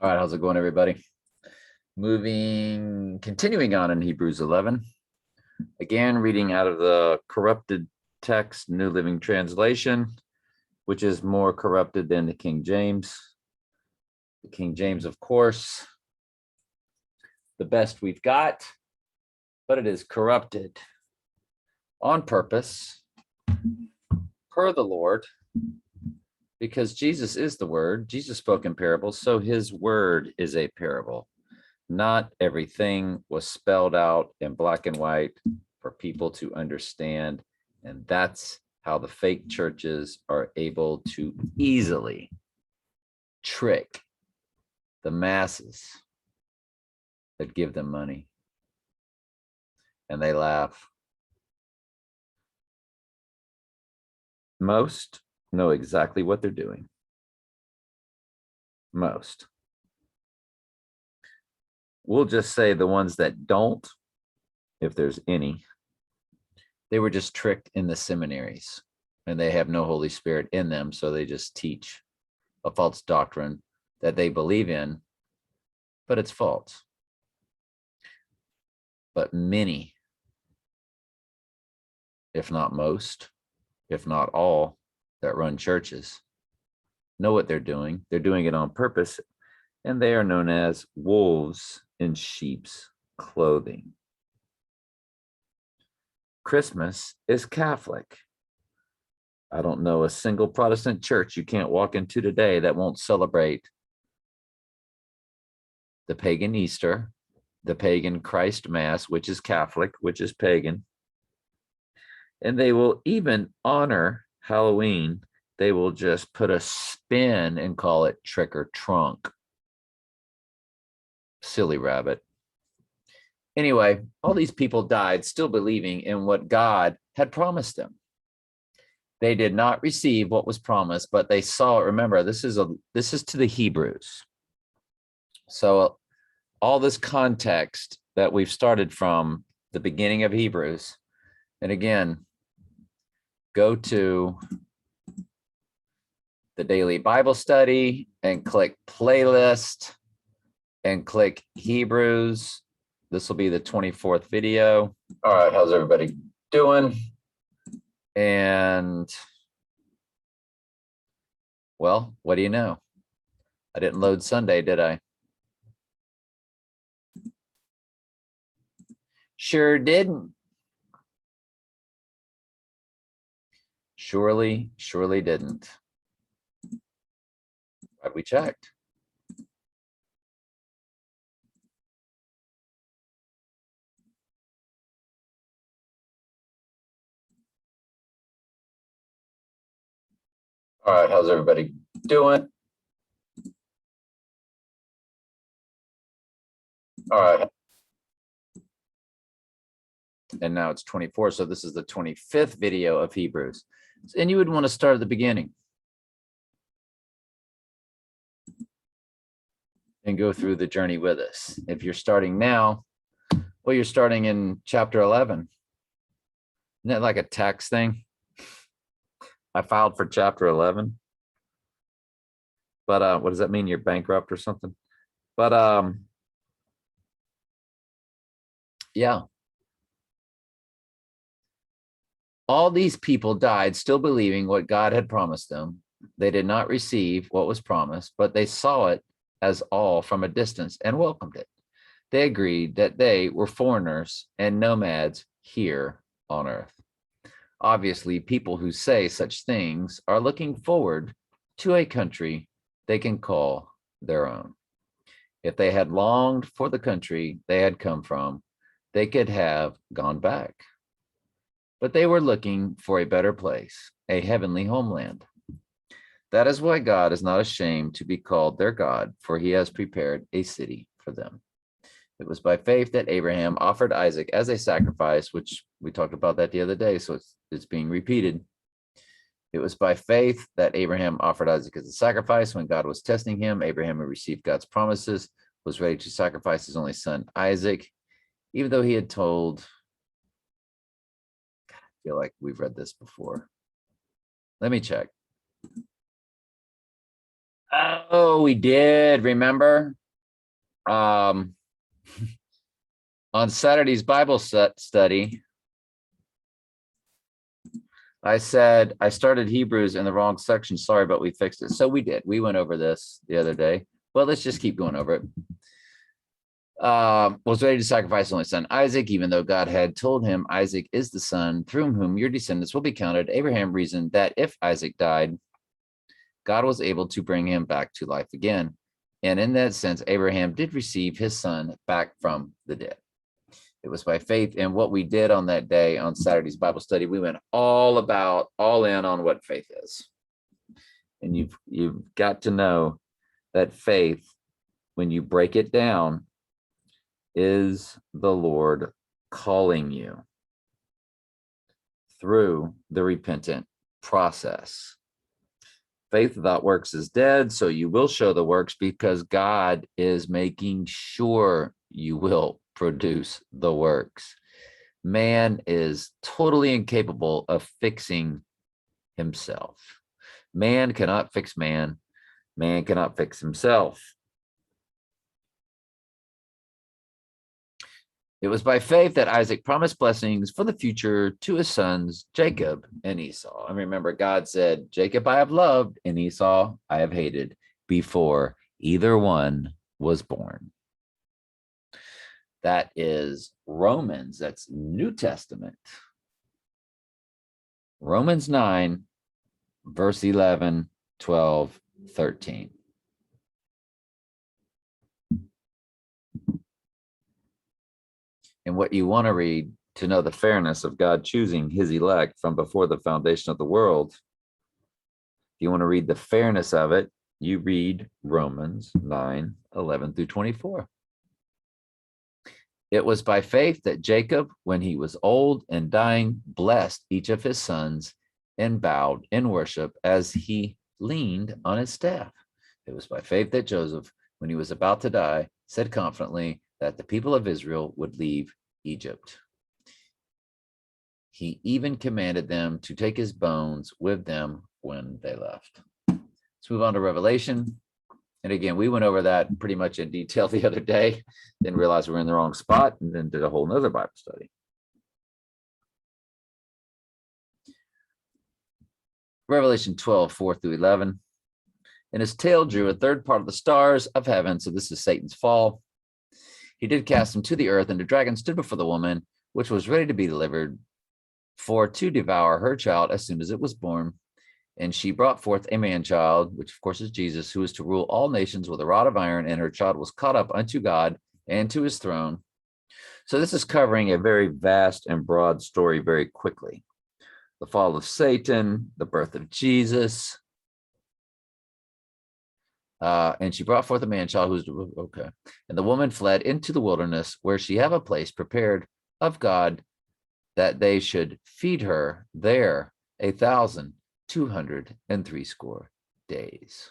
All right, how's it going, everybody? Continuing on in Hebrews 11. Again, reading out of the corrupted text, New Living Translation, which is more corrupted than the King James. The King James, of course, the best we've got, but it is corrupted on purpose, per the Lord, because Jesus is the Word. Jesus spoke in parables, so his word is a parable. Not everything was spelled out in black and white for people to understand. And that's how the fake churches are able to easily trick the masses that give them money. And they laugh. Most know exactly what they're doing. Most. We'll just say the ones that don't, if there's any, they were just tricked in the seminaries and they have no Holy Spirit in them. So they just teach a false doctrine that they believe in, but it's false. But many, if not most, if not all, that run churches know what they're doing. They're doing it on purpose, and they are known as wolves in sheep's clothing. Christmas is Catholic. I don't know a single Protestant church you can't walk into today that won't celebrate the pagan Easter, the pagan Christ Mass, which is Catholic, which is pagan. And they will even honor Halloween. They will just put a spin and call it trick or trunk. Silly rabbit. Anyway, all these people died still believing in what God had promised them. They did not receive what was promised, but they saw it. Remember, this is to the Hebrews. So all this context that we've started from the beginning of Hebrews, and again, go to the daily Bible study and click playlist and click Hebrews. This will be the 24th video. All right, how's everybody doing? And well, what do you know? I didn't load Sunday, did I? Sure didn't. Surely didn't. But we checked. All right, how's everybody doing? All right. And now it's 24, so this is the 25th video of Hebrews. And you would want to start at the beginning and go through the journey with us. If you're starting now, well, you're starting in chapter 11. Isn't that like a tax thing? I filed for chapter 11. But what does that mean? You're bankrupt or something? But yeah. All these people died still believing what God had promised them. They did not receive what was promised, but they saw it as all from a distance and welcomed it. They agreed that they were foreigners and nomads here on earth. Obviously, people who say such things are looking forward to a country they can call their own. If they had longed for the country they had come from, they could have gone back. But they were looking for a better place, a heavenly homeland. That is why God is not ashamed to be called their God, for he has prepared a city for them. It was by faith that Abraham offered Isaac as a sacrifice, which we talked about that the other day, so it's being repeated. It was by faith that Abraham offered Isaac as a sacrifice when God was testing him. Abraham, who received God's promises, was ready to sacrifice his only son, Isaac, even though he had told, I feel like we've read this before. Let me check. Oh, we did. Remember? Um, on Saturday's Bible study, I said I started Hebrews in the wrong section. Sorry, but we fixed it. So we did. We went over this the other day. Well, let's just keep going over it. Was ready to sacrifice only son Isaac, even though God had told him Isaac is the son through whom your descendants will be counted. Abraham reasoned that if Isaac died, God was able to bring him back to life again. And in that sense, Abraham did receive his son back from the dead. It was by faith. And what we did on that day on Saturday's Bible study, we went all in on what faith is. And you've got to know that faith, when you break it down, is the Lord calling you through the repentant process. Faith without works is dead, so you will show the works because God is making sure you will produce the works. Man is totally incapable of fixing himself. Man cannot fix man. Man cannot fix himself. It was by faith that Isaac promised blessings for the future to his sons, Jacob and Esau. And remember, God said, Jacob I have loved, and Esau I have hated, before either one was born. That is Romans. That's New Testament. Romans 9, verse 11, 12, 13. And what you want to read to know the fairness of God choosing his elect from before the foundation of the world, if you want to read the fairness of it, you read Romans 9, 11 through 24. It was by faith that Jacob, when he was old and dying, blessed each of his sons and bowed in worship as he leaned on his staff. It was by faith that Joseph, when he was about to die, said confidently that the people of Israel would leave Egypt. He even commanded them to take his bones with them when they left. Let's move on to Revelation. And again, we went over that pretty much in detail the other day, then realized we were in the wrong spot, and then did a whole nother Bible study. Revelation 12, 4 through 11. And his tail drew a third part of the stars of heaven. So this is Satan's fall. He did cast him to the earth, and the dragon stood before the woman, which was ready to be delivered, for to devour her child as soon as it was born. And she brought forth a man-child, which of course is Jesus, who is to rule all nations with a rod of iron, and her child was caught up unto God and to his throne. So this is covering a very vast and broad story very quickly. The fall of Satan, the birth of Jesus. And she brought forth a man-child who's okay. And the woman fled into the wilderness, where she have a place prepared of God, that they should feed her there 1,260 days.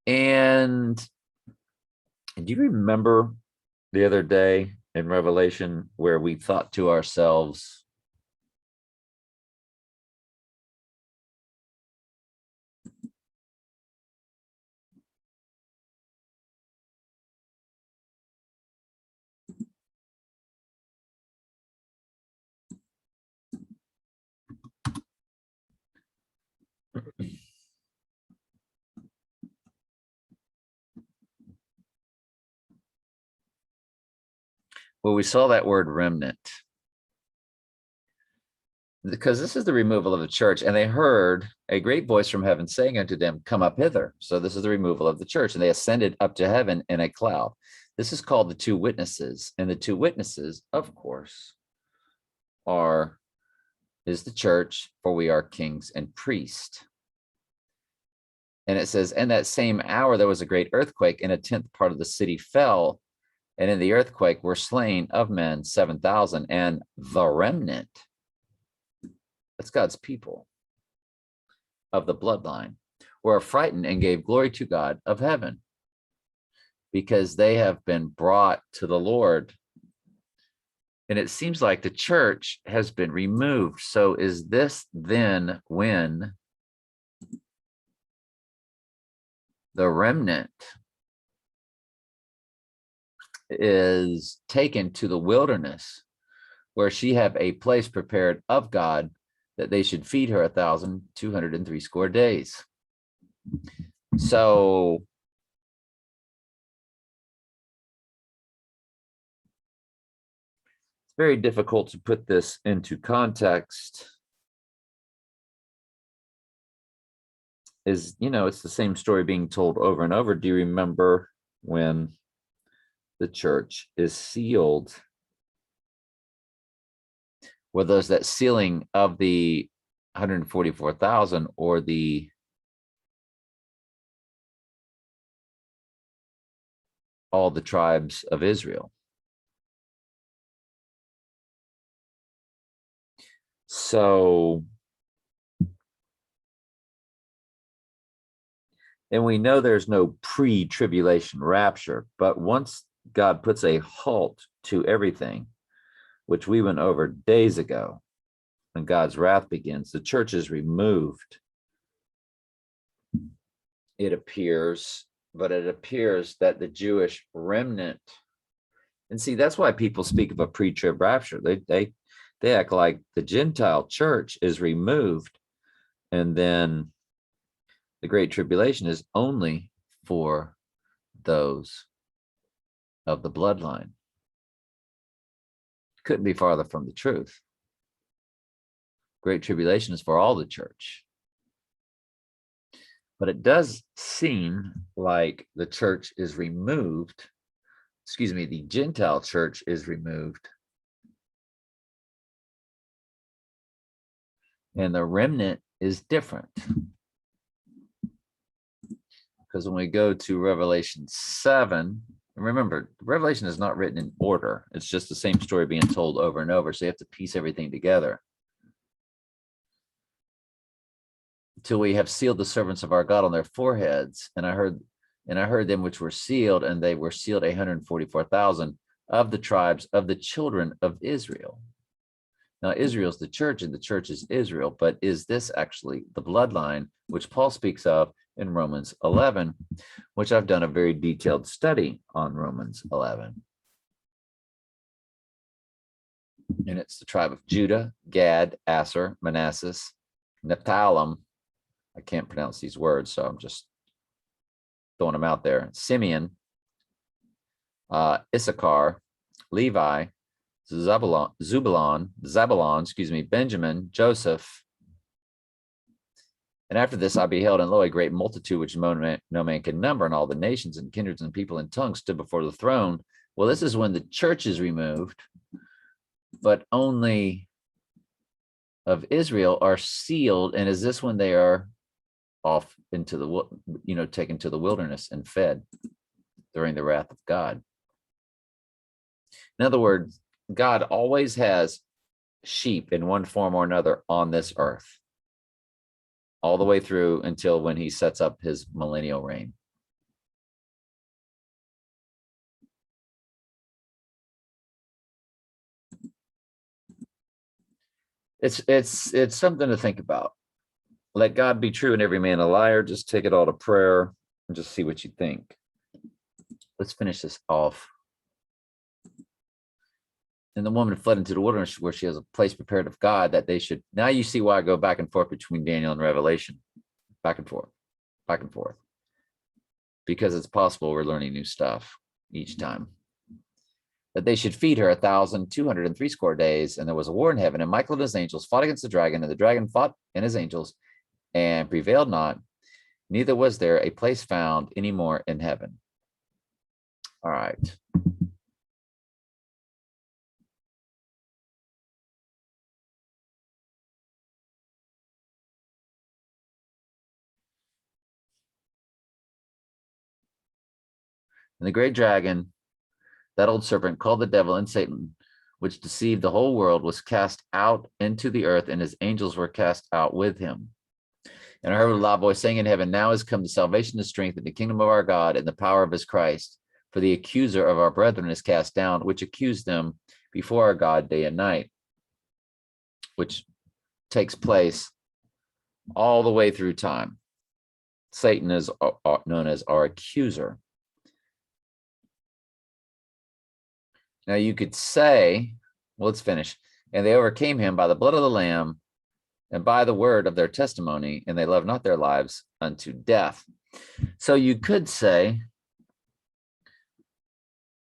And do you remember the other day in Revelation where we thought to ourselves, well, we saw that word remnant, because this is the removal of the church. And they heard a great voice from heaven saying unto them, come up hither. So this is the removal of the church. And they ascended up to heaven in a cloud. This is called the two witnesses. And the two witnesses, of course, is the church, for we are kings and priests. And it says, in that same hour, there was a great earthquake, and a tenth part of the city fell. And in the earthquake were slain of men 7,000, and the remnant, that's God's people of the bloodline, were affrighted and gave glory to God of heaven, because they have been brought to the Lord. And it seems like the church has been removed. So is this then when The remnant is taken to the wilderness, where she have a place prepared of God, that they should feed her 1,260 days. So it's very difficult to put this into context. It's the same story being told over and over. Do you remember when the church is sealed? Whether there's that sealing of the 144,000 or all the tribes of Israel. So, and we know there's no pre-tribulation rapture, but once God puts a halt to everything, which we went over days ago, when God's wrath begins, the church is removed. It appears that the Jewish remnant, and see, that's why people speak of a pre-trib rapture. They act like the Gentile church is removed, and then the Great Tribulation is only for those of the bloodline. Couldn't be farther from the truth. Great Tribulation is for all the church. But it does seem like the church is removed. The Gentile church is removed. And the remnant is different. Because when we go to Revelation 7, remember, Revelation is not written in order. It's just the same story being told over and over. So you have to piece everything together. Till we have sealed the servants of our God on their foreheads. And I heard them which were sealed, and they were sealed 144,000 of the tribes of the children of Israel. Now, Israel's the church, and the church is Israel, but is this actually the bloodline, which Paul speaks of in Romans 11, which I've done a very detailed study on Romans 11. And it's the tribe of Judah, Gad, Asher, Manasseh, Nephthalim. I can't pronounce these words, so I'm just throwing them out there. Simeon, Issachar, Levi, Zebulon, Benjamin, Joseph. And after this, I beheld, and lo, a great multitude which no man can number, and all the nations and kindreds and people and tongues stood before the throne. Well, this is when the church is removed, but only of Israel are sealed. And is this when they are off into the, taken to the wilderness and fed during the wrath of God? In other words, God always has sheep in one form or another on this earth, all the way through until when he sets up his millennial reign. It's something to think about. Let God be true and every man a liar. Just take it all to prayer and just see what you think. Let's finish this off. And the woman fled into the wilderness, where she has a place prepared of God, that they should. Now you see why I go back and forth between Daniel and Revelation. Back and forth. Because it's possible we're learning new stuff each time. That they should feed her 1,260 days. And there was a war in heaven, and Michael and his angels fought against the dragon, and the dragon fought and his angels and prevailed not. Neither was there a place found any more in heaven. All right. And the great dragon, that old serpent called the devil and Satan, which deceived the whole world, was cast out into the earth, and his angels were cast out with him. And I heard a loud voice saying in heaven, now is come the salvation, the strength, and the kingdom of our God, and the power of his Christ. For the accuser of our brethren is cast down, which accused them before our God day and night, which takes place all the way through time. Satan is known as our accuser. Now you could say, well, let's finish. And they overcame him by the blood of the Lamb and by the word of their testimony, and they loved not their lives unto death. So you could say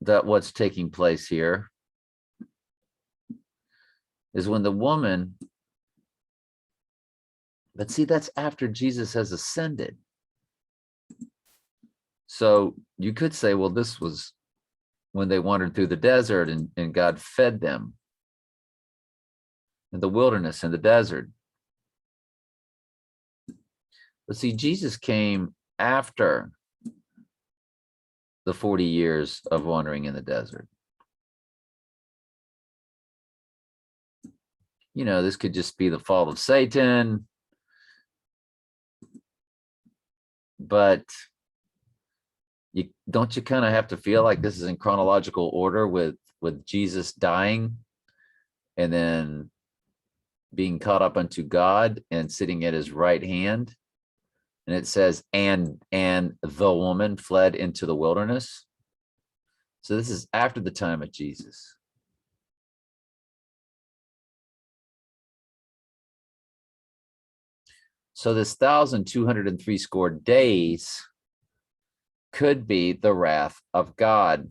that what's taking place here is when the woman, but see, that's after Jesus has ascended. So you could say, well, this was when they wandered through the desert and God fed them in the wilderness and the desert. But see, Jesus came after the 40 years of wandering in the desert. You know, this could just be the fall of Satan, but don't you kind of have to feel like this is in chronological order with Jesus dying and then being caught up unto God and sitting at his right hand? And it says, and the woman fled into the wilderness. So this is after the time of Jesus. So this 1,203 score days could be the wrath of God.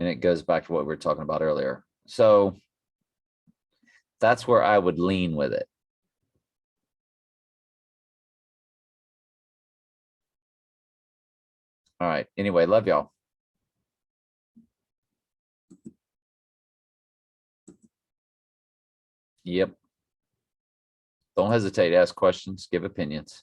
And it goes back to what we were talking about earlier. So that's where I would lean with it. All right. Anyway, love y'all. Yep. Don't hesitate to ask questions, give opinions.